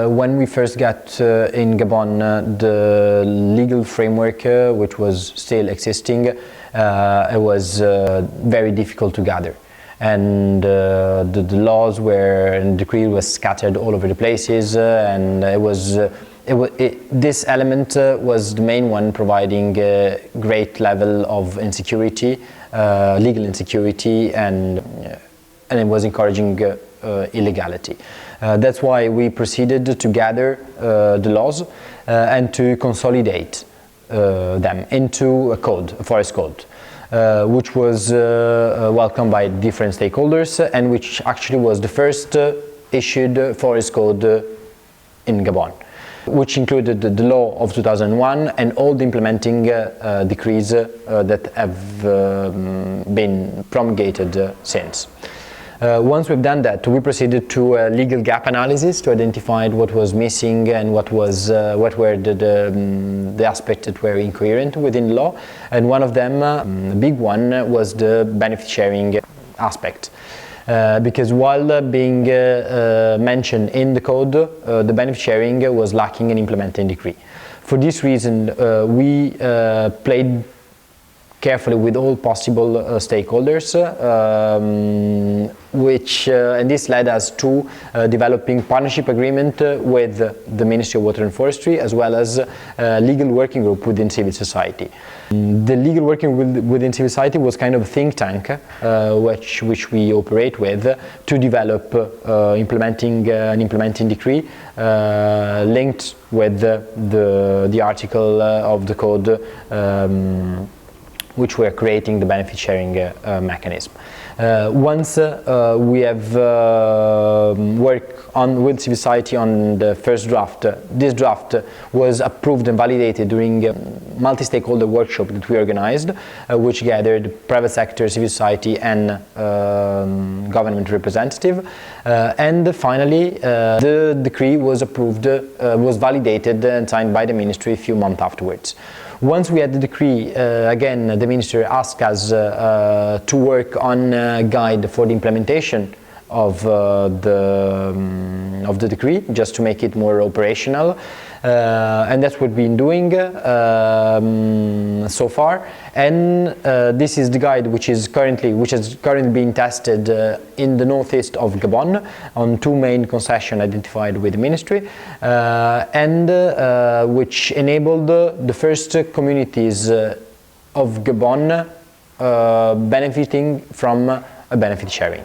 When we first got in Gabon, the legal framework, which was still existing, it was very difficult to gather. And the laws and decree was scattered all over the places, and this element was the main one, providing a great level of insecurity, legal insecurity, and it was encouraging illegality. That's why we proceeded to gather the laws and to consolidate them into a code, a forest code, which was welcomed by different stakeholders, and which actually was the first issued forest code in Gabon, which included the law of 2001 and all the implementing decrees that have been promulgated since. Once we've done that, we proceeded to a legal gap analysis to identify what was missing and what were the aspects that were incoherent within the law. And one of them, the big one, was the benefit sharing aspect. Because while being mentioned in the code, the benefit sharing was lacking an implementing decree. For this reason, we played carefully with all possible stakeholders, and this led us to developing partnership agreement with the Ministry of Water and Forestry, as well as a legal working group within civil society. The legal working group within civil society was kind of a think tank which we operate with to develop an implementing decree linked with the article of the code which we are creating the benefit sharing mechanism. Once we have worked with civil society on the first draft, this draft was approved and validated during a multi-stakeholder workshop that we organized, which gathered private sector, civil society, and government representative. And finally, the decree was approved, was validated and signed by the ministry a few months afterwards. Once we had the decree, again, the minister asked us to work on a guide for the implementation of the decree, just to make it more operational, and that's what we've been doing so far. And this is the guide which is currently being tested in the northeast of Gabon on two main concessions identified with the ministry, and which enabled the first communities of Gabon benefiting from a benefit sharing.